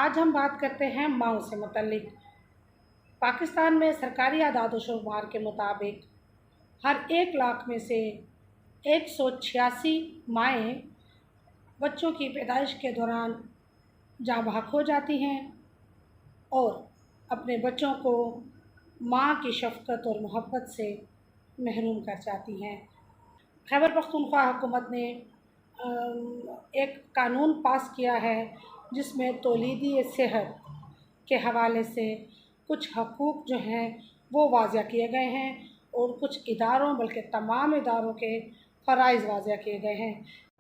آج ہم بات کرتے ہیں ماؤں سے متعلق۔ پاکستان میں سرکاری اعداد و شمار کے مطابق ہر 1 لاکھ میں سے 186 مائیں بچوں کی پیدائش کے دوران جاں بحق ہو جاتی ہیں اور اپنے بچوں کو ماں کی شفقت اور محبت سے محروم کر جاتی ہیں۔ خیبر پختونخوا حکومت نے ایک قانون پاس کیا ہے جس میں تولیدی صحت کے حوالے سے کچھ حقوق جو ہیں وہ واضح کیے گئے ہیں اور کچھ اداروں بلکہ تمام اداروں کے فرائض واضح کیے گئے ہیں۔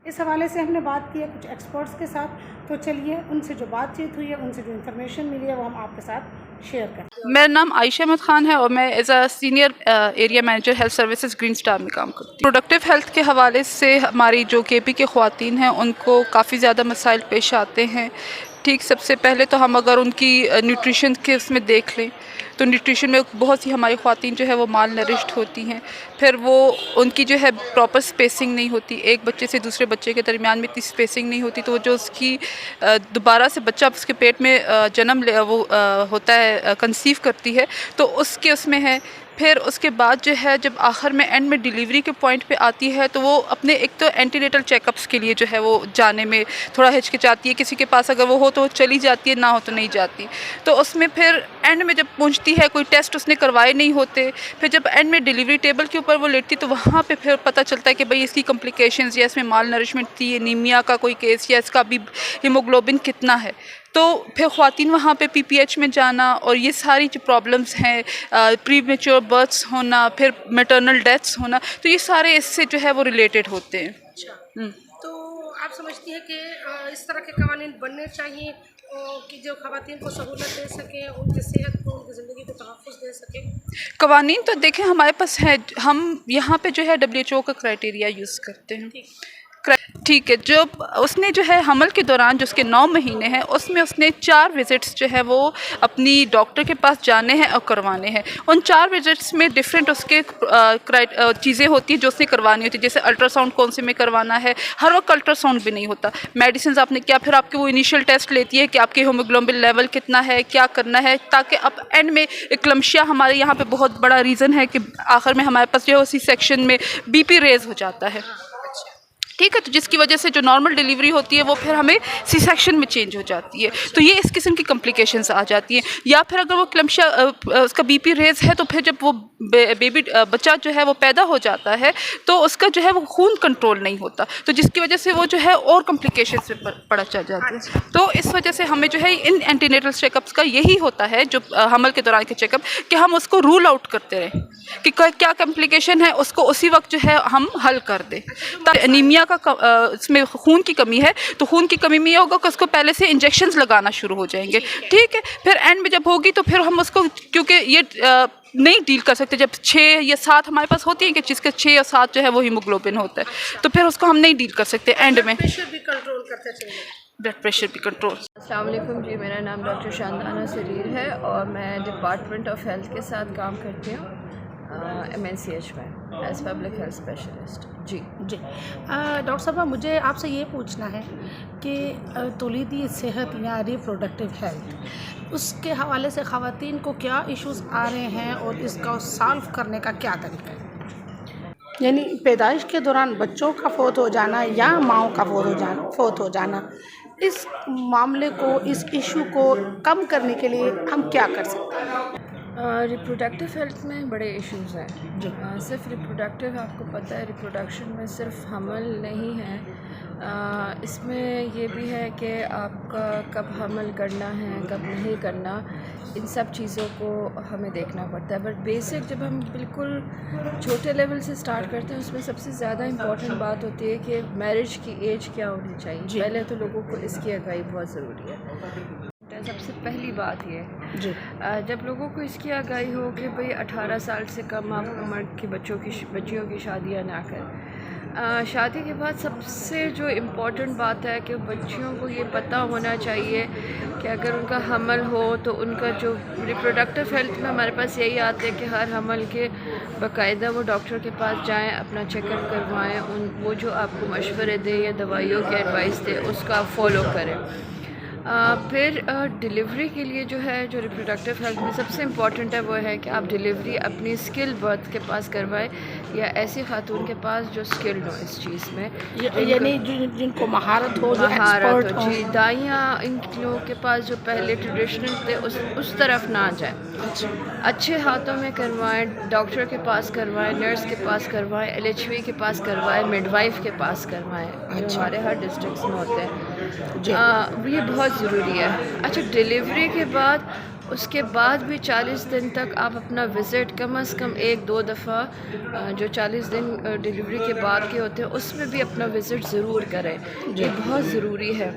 اس حوالے سے ہم نے بات کی ہے کچھ ایکسپرٹس کے ساتھ، تو چلیے ان سے جو بات چیت ہوئی ہے، ان سے جو انفارمیشن ملی ہے وہ ہم آپ کے ساتھ شیئر کرتے ہیں۔ میرا نام عائشہ احمد خان ہے اور میں as a senior area manager health services green star میں کام کرتی ہوں۔ پروڈکٹیو ہیلتھ کے حوالے سے ہماری جو کے پی کے خواتین ہیں ان کو کافی زیادہ مسائل پیش آتے ہیں۔ ٹھیک، سب سے پہلے تو ہم اگر ان کی نیوٹریشن کے اس میں دیکھ لیں تو نیوٹریشن میں بہت سی ہماری خواتین جو ہے وہ مال نرشڈ ہوتی ہیں، پھر وہ ان کی جو ہے پراپر سپیسنگ نہیں ہوتی، ایک بچے سے دوسرے بچے کے درمیان میں اتنی سپیسنگ نہیں ہوتی، تو جو اس کی دوبارہ سے بچہ اس کے پیٹ میں جنم وہ ہوتا ہے کنسیو کرتی ہے تو اس میں ہے۔ پھر اس کے بعد جو ہے جب آخر میں اینڈ میں ڈیلیوری کے پوائنٹ پہ آتی ہے تو وہ اپنے ایک تو اینٹی نیٹل چیک اپس کے لیے جو ہے وہ جانے میں تھوڑا ہچکچاتی ہے، کسی کے پاس اگر وہ ہو تو چلی جاتی ہے، نہ ہو تو نہیں جاتی، تو اس میں پھر اینڈ میں جب پہنچتی ہے کوئی ٹیسٹ اس نے کروائے نہیں ہوتے، پھر جب اینڈ میں ڈیلیوری ٹیبل کے اوپر وہ لیٹتی تو وہاں پہ پھر پتہ چلتا ہے کہ بھئی اس کی کمپلیکیشنز یا اس میں مال نرشمنٹ تھی، انیمیا کا کوئی کیس یا اس کا بھی ہیموگلوبن کتنا ہے، تو پھر خواتین وہاں پہ پی پی ایچ میں جانا اور یہ ساری جو پرابلمس ہیں، پری میچور برتھس ہونا، پھر میٹرنل ڈیتھس ہونا، تو یہ سارے اس سے جو ہے وہ ریلیٹڈ ہوتے ہیں۔ اچھا، تو آپ سمجھتی ہیں کہ اس طرح کے قوانین بننے چاہیے کہ جو خواتین کو سہولت دے سکیں، ان کی صحت کو، ان کی زندگی کو تحفظ دے سکیں؟ قوانین تو دیکھیں ہمارے پاس ہے، ہم یہاں پہ جو ہے WHO کا کرائٹیریا یوز کرتے ہیں۔ ٹھیک ہے، جو اس نے جو ہے حمل کے دوران جو اس کے 9 مہینے ہیں اس میں اس نے 4 وزٹس جو ہے وہ اپنی ڈاکٹر کے پاس جانے ہیں اور کروانے ہیں۔ ان 4 وزٹس میں ڈفرینٹ اس کے چیزیں ہوتی ہیں جو اس نے کروانی ہوتی ہے، جیسے الٹرا ساؤنڈ کون سے میں کروانا ہے، ہر وقت الٹرا ساؤنڈ بھی نہیں ہوتا، میڈیسنز آپ نے کیا، پھر آپ کے وہ انیشیل ٹیسٹ لیتی ہے کہ آپ کے ہیموگلوبن لیول کتنا ہے، کیا کرنا ہے، تاکہ اب اینڈ میں اکلمشیا ہمارے یہاں پہ بہت بڑا ریزن ہے کہ آخر میں ہمارے پاس جو ہے اسی سیکشن میں بی پی ریز ہو جاتا ہے۔ ٹھیک ہے، تو جس کی وجہ سے جو نارمل ڈیلیوری ہوتی ہے وہ پھر ہمیں سی سیکشن میں چینج ہو جاتی ہے، تو یہ اس قسم کی کمپلیکیشنز آ جاتی ہیں۔ یا پھر اگر وہ کلمشیا اس کا بی پی ریز ہے تو پھر جب وہ بیبی بچہ جو ہے وہ پیدا ہو جاتا ہے تو اس کا جو ہے وہ خون کنٹرول نہیں ہوتا، تو جس کی وجہ سے وہ جو ہے اور کمپلیکیشنز پہ پڑا چل جاتا ہے۔ تو اس وجہ سے ہمیں جو ہے ان اینٹی نیٹل چیک اپس کا یہی ہوتا ہے جو حمل کے دوران کے چیک اپ، کہ ہم اس کو رول آؤٹ کرتے رہیں کہ کیا کمپلیکیشن ہے، اس کو اسی وقت جو ہے ہم حل کر دیں۔ انیمیا کا اس میں خون کی کمی ہے تو خون کی کمی میں یہ ہوگا کہ اس کو پہلے سے انجیکشنز لگانا شروع ہو جائیں گے، ٹھیک ہے، پھر اینڈ میں جب ہوگی تو پھر ہم اس کو، کیونکہ یہ نہیں ڈیل کر سکتے، جب 6 یا 7 ہمارے پاس ہوتی ہیں کہ جس کا 6 یا 7 جو ہے وہ ہیموگلوبن ہوتا ہے، تو پھر اس کو ہم نہیں ڈیل کر سکتے اینڈ میں۔ پریشر بھی کنٹرول کرتے چلیے، بلڈ پریشر بھی کنٹرول۔ السلام علیکم جی، میرا نام ڈاکٹر شاندانہ سریر ہے اور میں ڈپارٹمنٹ آف ہیلتھ کے ساتھ کام کرتی ہوں MNCH میں ایز پبلک ہیلتھ اسپیشلسٹ۔ جی ڈاکٹر صاحبہ مجھے آپ سے یہ پوچھنا ہے کہ تولیدی صحت یا ریپروڈکٹیو ہیلتھ، اس کے حوالے سے خواتین کو کیا ایشوز آ رہے ہیں اور اس کا سالو کرنے کا کیا طریقہ ہے؟ یعنی پیدائش کے دوران بچوں کا فوت ہو جانا یا ماؤں کا فوت ہو جانا، اس معاملے کو، اس ایشو کو کم کرنے کے لیے ہم کیا کر سکتے ہیں؟ ریپروڈکٹیو ہیلتھ میں بڑے ایشوز ہیں جی، صرف ریپروڈکٹیو، آپ کو پتہ ہے ریپروڈکشن میں صرف حمل نہیں ہے، اس میں یہ بھی ہے کہ آپ کا کب حمل کرنا ہے کب نہیں کرنا، ان سب چیزوں کو ہمیں دیکھنا پڑتا ہے۔ بٹ بیسک جب ہم بالکل چھوٹے لیول سے سٹارٹ کرتے ہیں اس میں سب سے زیادہ امپورٹنٹ بات ہوتی ہے کہ میرج کی ایج کیا ہونی چاہیے۔ پہلے تو لوگوں کو اس کی آگاہی بہت ضروری ہے، سب سے پہلی بات یہ جی، جب لوگوں کو اس کی آگاہی ہو کہ بھئی 18 سال سے کم آپ عمر کے بچیوں کی شادیاں نہ کریں۔ شادی کے بعد سب سے جو امپورٹنٹ بات ہے کہ بچیوں کو یہ پتہ ہونا چاہیے کہ اگر ان کا حمل ہو تو ان کا جو ریپروڈکٹیو ہیلتھ میں ہمارے پاس یہی آتے ہیں کہ ہر حمل کے باقاعدہ وہ ڈاکٹر کے پاس جائیں، اپنا چیک اپ کروائیں، وہ جو آپ کو مشورے دے یا دوائیوں کی ایڈوائس دے اس کا آپ فالو کریں۔ پھر ڈیلیوری کے لیے جو ہے جو ریپروڈکٹیو ہیلتھ میں سب سے امپورٹنٹ ہے وہ ہے کہ آپ ڈیلیوری اپنی اسکل برتھ کے پاس کروائیں یا ایسی خاتون کے پاس جو اسکلڈ ہو اس چیز میں، یعنی جن کو مہارت ہو، جو مہارت ایکسپرٹ ہو. جی، دائیاں ان لوگوں کے پاس جو پہلے ٹریڈیشنل تھے اس طرف نہ جائیں، اچھے ہاتھوں میں کروائیں، ڈاکٹر کے پاس کروائیں، نرس کے پاس کروائیں، LHV کے پاس کروائیں، مڈ وائف کے پاس کروائیں، جو ہمارے ہر ڈسٹرکٹس میں ہوتے ہیں. یہ بہت ضروری ہے. اچھا، ڈیلیوری کے بعد اس کے بعد بھی 40 دن تک آپ اپنا وزٹ کم از کم 1-2 دفعہ جو 40 دن ڈیلیوری کے بعد کے ہوتے ہیں اس میں بھی اپنا وزٹ ضرور کریں. یہ بہت ضروری ہے.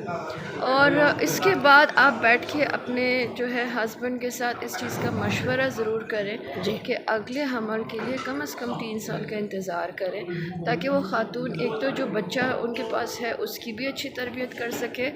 اور اس کے بعد آپ بیٹھ کے اپنے جو ہے ہسبینڈ کے ساتھ اس چیز کا مشورہ ضرور کریں کہ اگلے حمل کے لیے کم از کم 3 سال کا انتظار کریں، تاکہ وہ خاتون ایک تو جو بچہ ان کے پاس ہے اس کی بھی اچھی تربیت کر سکے،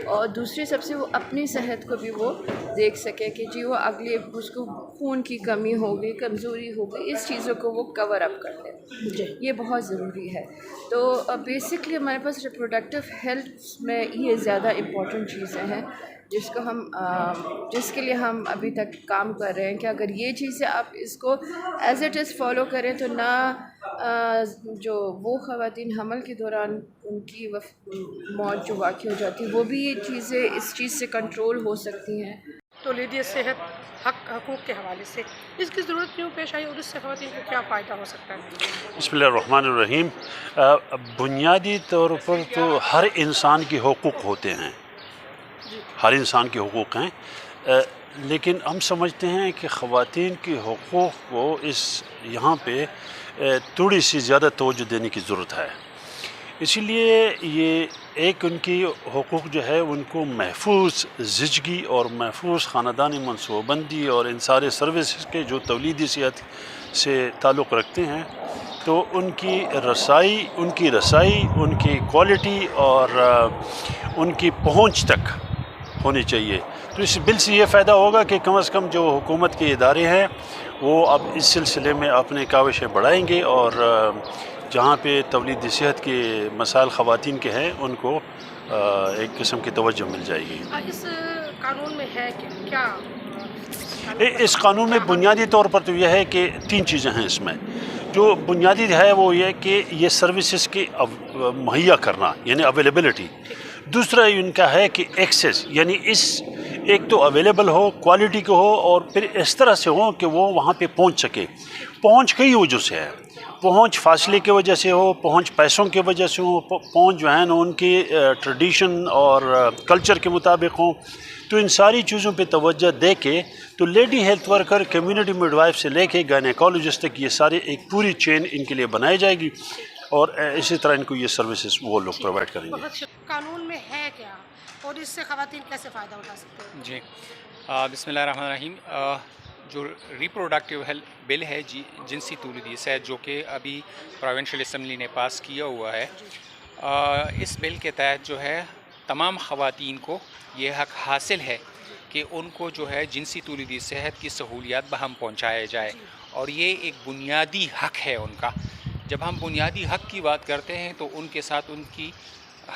اور دوسری سب سے وہ اپنی صحت کو بھی وہ دیکھ سکے کہ جی وہ اگلی اس کو خون کی کمی ہوگی، کمزوری ہوگی، اس چیزوں کو وہ کور اپ کر لے. یہ بہت ضروری ہے. تو بیسکلی ہمارے پاس ریپروڈکٹیو ہیلتھ میں یہ زیادہ امپورٹنٹ چیزیں ہیں جس کے لیے ہم ابھی تک کام کر رہے ہیں کہ اگر یہ چیزیں آپ اس کو ایز اٹ از فالو کریں تو نہ جو وہ خواتین حمل کے دوران ان کی موت جو واقع ہو جاتی ہے وہ بھی یہ چیزیں اس چیز سے کنٹرول ہو سکتی ہیں. تولیدی صحت حقوق کے حوالے سے اس کی ضرورت کیوں پیش آئی اور اس سے خواتین کو کیا فائدہ ہو سکتا ہے؟ بسم اللہ الرحمن الرحیم. بنیادی طور پر تو ہر انسان کے حقوق ہوتے ہیں، ہر انسان کے حقوق ہیں، لیکن ہم سمجھتے ہیں کہ خواتین کے حقوق کو یہاں پہ تھوڑی سی زیادہ توجہ دینے کی ضرورت ہے. اسی لیے یہ ایک ان کی حقوق جو ہے ان کو محفوظ زچگی اور محفوظ خاندانی منصوبہ بندی اور ان سارے سروسز کے جو تولیدی صحت سے تعلق رکھتے ہیں تو ان کی رسائی، ان کی کوالٹی اور ان کی پہنچ تک ہونی چاہیے. تو اس بل سے یہ فائدہ ہوگا کہ کم از کم جو حکومت کے ادارے ہیں وہ اب اس سلسلے میں اپنے کاوشیں بڑھائیں گے اور جہاں پہ تولیدی صحت کے مسائل خواتین کے ہیں ان کو ایک قسم کی توجہ مل جائے گی. اس قانون میں ہے کہ کیا؟ اس قانون میں بنیادی طور پر تو یہ ہے کہ 3 چیزیں ہیں. اس میں جو بنیادی ہے وہ یہ کہ یہ سروسز کی مہیا کرنا یعنی اویلیبلٹی. دوسرا ان کا ہے کہ ایکسیس، یعنی ایک تو اویلیبل ہو، کوالٹی کے ہو، اور پھر اس طرح سے ہو کہ وہ وہاں پہ پہنچ سکے. پہنچ کئی وجہ سے ہے. پہنچ فاصلے کی وجہ سے ہو، پہنچ پیسوں کی وجہ سے ہو، پہنچ جو ہے نا ان کی ٹریڈیشن اور کلچر کے مطابق ہوں. تو ان ساری چیزوں پہ توجہ دے کے تو lady health worker, community mid wife سے لے کے گائنیکالوجسٹ تک یہ سارے ایک پوری چین ان کے لیے بنائی جائے گی اور اسی طرح ان کو یہ سروسز وہ لوگ پرووائڈ کریں گے. قانون میں ہے کیا اور اس سے خواتین کیسے فائدہ اٹھا سکتے ہیں؟ جی بسم اللہ الرحمن الرحیم. جو ریپروڈکٹیو ہیلتھ بل ہے جنسی تولیدی صحت جو کہ ابھی پروونشل اسمبلی نے پاس کیا ہوا ہے، اس بل کے تحت جو ہے تمام خواتین کو یہ حق حاصل ہے کہ ان کو جو ہے جنسی تولیدی صحت کی سہولیات بہم پہنچایا جائے، اور یہ ایک بنیادی حق ہے ان کا. جب ہم بنیادی حق کی بات کرتے ہیں تو ان کے ساتھ ان کی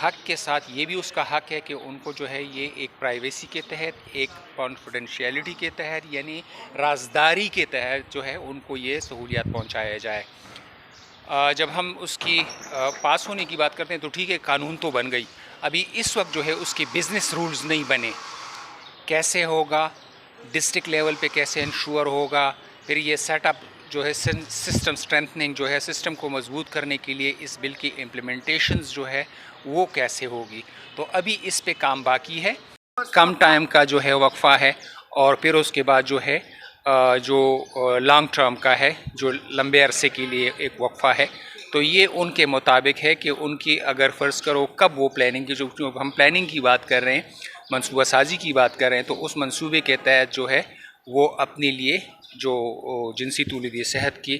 حق کے ساتھ یہ بھی اس کا حق ہے کہ ان کو جو ہے یہ ایک پرائیویسی کے تحت، ایک کانفیڈینشیلٹی کے تحت، یعنی رازداری کے تحت جو ہے ان کو یہ سہولیات پہنچایا جائے. جب ہم اس کی پاس ہونے کی بات کرتے ہیں تو ٹھیک ہے، قانون تو بن گئی، ابھی اس وقت جو ہے اس کے بزنس رولز نہیں بنے. کیسے ہوگا، ڈسٹرکٹ لیول پہ کیسے انشور ہوگا، پھر یہ سیٹ اپ جو ہے سسٹم اسٹرینتھننگ جو ہے سسٹم کو مضبوط کرنے کے لیے اس بل کی امپلیمنٹیشنز جو ہے وہ کیسے ہوگی. تو ابھی اس پہ کام باقی ہے. کم ٹائم کا جو ہے وقفہ ہے، اور پھر اس کے بعد جو ہے جو لانگ ٹرم کا ہے، جو لمبے عرصے کے لیے ایک وقفہ ہے. تو یہ ان کے مطابق ہے کہ ان کی اگر فرض کرو کب وہ پلاننگ کی، جو ہم پلاننگ کی بات کر رہے ہیں، منصوبہ سازی کی بات کر رہے ہیں، تو اس منصوبے کے تحت جو ہے وہ اپنے لیے جو جنسی تولیدی صحت کی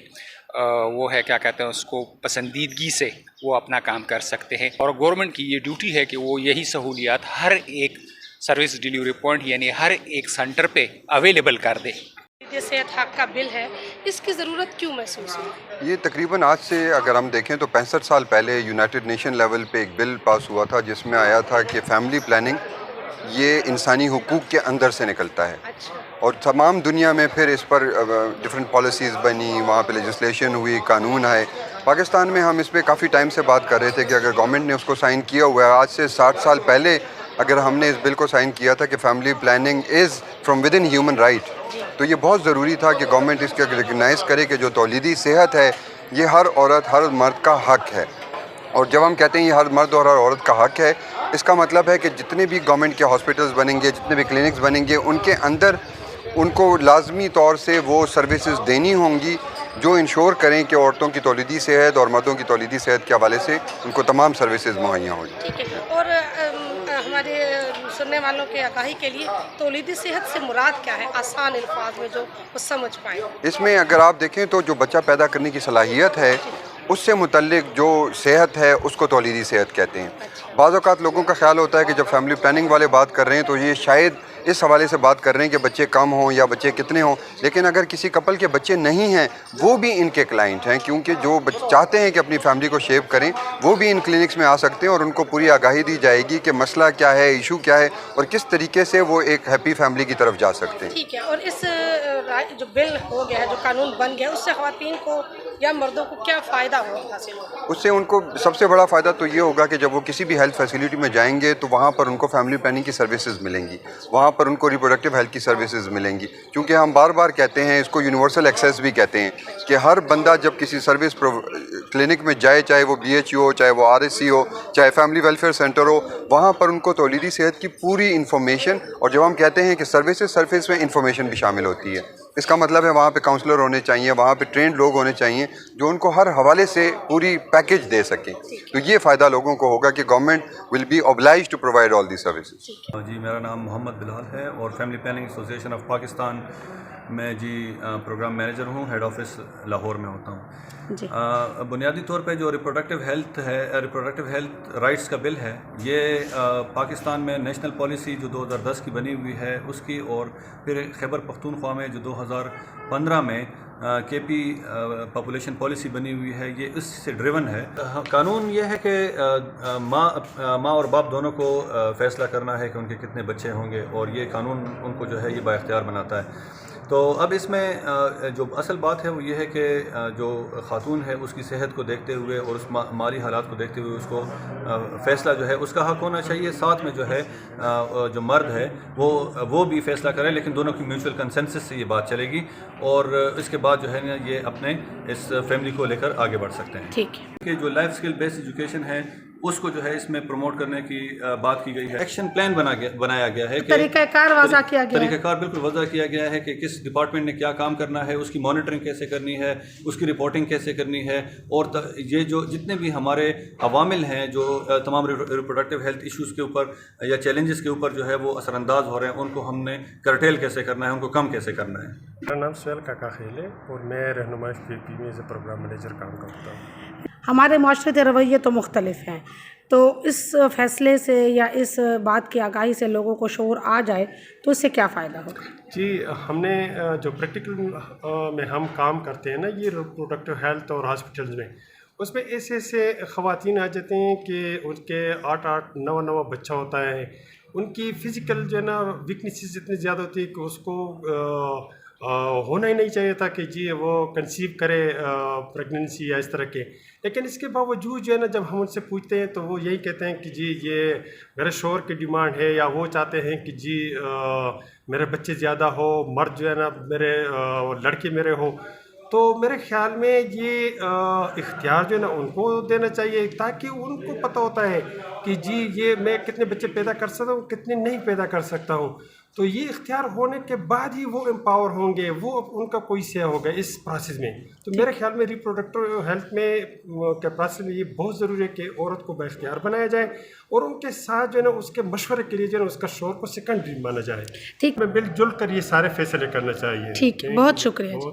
وہ ہے کیا کہتے ہیں اس کو پسندیدگی سے وہ اپنا کام کر سکتے ہیں. اور گورنمنٹ کی یہ ڈیوٹی ہے کہ وہ یہی سہولیات ہر ایک سروس ڈیلیوری پوائنٹ یعنی ہر ایک سینٹر پہ اویلیبل کر دے. یہ صحت حق کا بل ہے، اس کی ضرورت کیوں محسوس ہوئی؟ یہ تقریباً آج سے اگر ہم دیکھیں تو 65 سال پہلے یونائٹڈ نیشن لیول پہ ایک بل پاس ہوا تھا جس میں آیا تھا کہ فیملی پلاننگ یہ انسانی حقوق کے اندر سے نکلتا ہے، اور تمام دنیا میں پھر اس پر ڈفرینٹ پالیسیز بنی، وہاں پہ لیجسلیشن ہوئی، قانون آئے۔ پاکستان میں ہم اس پہ کافی ٹائم سے بات کر رہے تھے کہ اگر گورنمنٹ نے اس کو سائن کیا ہوا ہے، آج سے 60 سال پہلے اگر ہم نے اس بل کو سائن کیا تھا کہ family planning is from with in human right, تو یہ بہت ضروری تھا کہ گورنمنٹ اس کو ریکگنائز کرے کہ جو تولیدی صحت ہے یہ ہر عورت، ہر مرد کا حق ہے۔ اور جب ہم کہتے ہیں یہ ہر مرد اور ہر عورت کا حق ہے، اس کا مطلب ہے کہ جتنے بھی گورنمنٹ کے ہاسپٹلز بنیں گے، جتنے بھی کلینکس بنیں گے، ان کے اندر ان کو لازمی طور سے وہ سروسز دینی ہوں گی جو انشور کریں کہ عورتوں کی تولیدی صحت اور مردوں کی تولیدی صحت کے حوالے سے ان کو تمام سروسز مہیا ہوں گی۔ ٹھیک ہے، اور ہمارے سننے والوں کے آگاہی کے لیے تولیدی صحت سے مراد کیا ہے، آسان الفاظ میں جو وہ سمجھ پائیں؟ اس میں اگر آپ دیکھیں تو جو بچہ پیدا کرنے کی صلاحیت ہے اس سے متعلق جو صحت ہے اس کو تولیدی صحت کہتے ہیں۔ بعض اوقات لوگوں کا خیال ہوتا ہے کہ جب فیملی پلاننگ والے بات کر رہے ہیں تو یہ شاید اس حوالے سے بات کر رہے ہیں کہ بچے کم ہوں یا بچے کتنے ہوں، لیکن اگر کسی کپل کے بچے نہیں ہیں وہ بھی ان کے کلائنٹ ہیں، کیونکہ جو چاہتے ہیں کہ اپنی فیملی کو شیپ کریں وہ بھی ان کلینکس میں آ سکتے ہیں اور ان کو پوری آگاہی دی جائے گی کہ مسئلہ کیا ہے، ایشو کیا ہے، اور کس طریقے سے وہ ایک ہیپی فیملی کی طرف جا سکتے ہیں۔ ٹھیک ہے، اور اس جو بل ہو گیا ہے، جو قانون بن گیا، اس سے خواتین کو یا مردوں کو کیا فائدہ حاصل ہوگا؟ اس سے ان کو سب سے بڑا فائدہ تو یہ ہوگا کہ جب وہ کسی بھی ہیلتھ فیسلٹی میں جائیں گے تو وہاں پر ان کو فیملی پلاننگ کی سروسز ملیں گی، وہاں پر ان کو ریپروڈکٹیو ہیلتھ کی سروسز ملیں گی، کیونکہ ہم بار بار کہتے ہیں اس کو یونیورسل ایکسیس بھی کہتے ہیں کہ ہر بندہ جب کسی سروس کلینک میں جائے، چاہے وہ BHU ہو، چاہے وہ RSC ہو، چاہے فیملی ویلفیئر سینٹر ہو، وہاں پر ان کو تولیدی صحت کی پوری انفارمیشن، اور جب ہم کہتے ہیں کہ سروس میں انفارمیشن بھی شامل ہوتی ہے، اس کا مطلب ہے وہاں پہ کاؤنسلر ہونے چاہیے، وہاں پہ ٹرینڈ لوگ ہونے چاہیے جو ان کو ہر حوالے سے پوری پیکیج دے سکیں، تو یہ فائدہ لوگوں کو ہوگا کہ government will be obliged to provide all the services. جی، میرا نام محمد بلال ہے اور family planning association of Pakistan میں پروگرام مینیجر ہوں، ہیڈ آفس لاہور میں ہوتا ہوں۔ بنیادی طور پہ جو ریپروڈکٹیو ہیلتھ رائٹس کا بل ہے، یہ پاکستان میں نیشنل پالیسی جو 2010 کی بنی ہوئی ہے اس کی، اور پھر خیبر پختونخوا میں جو 2015 میں KP پاپولیشن پالیسی بنی ہوئی ہے، یہ اس سے ڈریون ہے۔ قانون یہ ہے کہ ماں اور باپ دونوں کو فیصلہ کرنا ہے کہ ان کے کتنے بچے ہوں گے، اور یہ قانون ان کو جو ہے یہ بااختیار بناتا ہے۔ تو اب اس میں جو اصل بات ہے وہ یہ ہے کہ جو خاتون ہے اس کی صحت کو دیکھتے ہوئے اور اس مالی حالات کو دیکھتے ہوئے اس کو فیصلہ جو ہے اس کا حق ہونا چاہیے، ساتھ میں جو ہے جو مرد ہے وہ بھی فیصلہ کرے، لیکن دونوں کی میوچل کنسنسس سے یہ بات چلے گی، اور اس کے بعد جو ہے نا یہ اپنے اس فیملی کو لے کر آگے بڑھ سکتے ہیں۔ ٹھیک ہے، کہ جو لائف سکل بیسڈ ایجوکیشن ہے اس کو جو ہے اس میں پروموٹ کرنے کی بات کی گئی ہے۔ ایکشن پلان بنایا گیا ہے، طریقہ کار وضع کیا گیا ہے، طریقہ کار بالکل وضع کیا گیا ہے کہ کس ڈپارٹمنٹ نے کیا کام کرنا ہے، اس کی مانیٹرنگ کیسے کرنی ہے، اس کی رپورٹنگ کیسے کرنی ہے، اور یہ جو جتنے بھی ہمارے عوامل ہیں جو تمام ریپروڈکٹیو ہیلتھ ایشوز کے اوپر یا چیلنجز کے اوپر جو ہے وہ اثر انداز ہو رہے ہیں، ان کو ہم نے کرٹیل کیسے کرنا ہے، ان کو کم کیسے کرنا ہے۔ میرا نام سہیل کاکا خیل ہے اور میں رہنمائی KP میں ایز اے پروگرام مینیجر کام کرتا ہوں۔ ہمارے معاشرتی رویے تو مختلف ہیں، تو اس فیصلے سے یا اس بات کی آگاہی سے لوگوں کو شعور آ جائے تو اس سے کیا فائدہ ہوگا؟ جی، ہم نے جو پریکٹیکل میں ہم کام کرتے ہیں نا، یہ ریپروڈکٹیو ہیلتھ اور ہاسپٹلز میں، اس میں ایسے خواتین آ جاتے ہیں کہ ان کے 8 9 بچہ ہوتا ہے، ان کی فزیکل جو ہے نا ویکنیسز اتنی زیادہ ہوتی ہے کہ اس کو ہونا ہی نہیں چاہیے تھا کہ جی وہ کنسیو کرے پریگننسی یا اس طرح کے، لیکن اس کے باوجود جو ہے نا جب ہم ان سے پوچھتے ہیں تو وہ یہی کہتے ہیں کہ جی یہ میرے شوہر کی ڈیمانڈ ہے، یا وہ چاہتے ہیں کہ جی میرے بچے زیادہ ہو، مرد جو ہے نا میرے لڑکے میرے ہو۔ تو میرے خیال میں یہ اختیار جو ہے نا ان کو دینا چاہیے، تاکہ ان کو پتہ ہوتا ہے کہ جی یہ میں کتنے بچے پیدا کر سکتا ہوں، کتنے نہیں پیدا کر سکتا ہوں۔ تو یہ اختیار ہونے کے بعد ہی وہ امپاور ہوں گے، وہ ان کا کوئی سیاہ ہوگا اس پروسیس میں۔ تو میرے خیال میں ریپروڈکٹیو ہیلتھ میں کے پروسیس میں یہ بہت ضروری ہے کہ عورت کو بااختیار بنایا جائے، اور ان کے ساتھ جو ہے نا اس کے مشورے کے لیے جو ہے نا اس کا شوہر کو سیکنڈری مانا جائے۔ ٹھیک، میں مل جل کر یہ سارے فیصلے کرنا چاہیے۔ ٹھیک، بہت شکریہ۔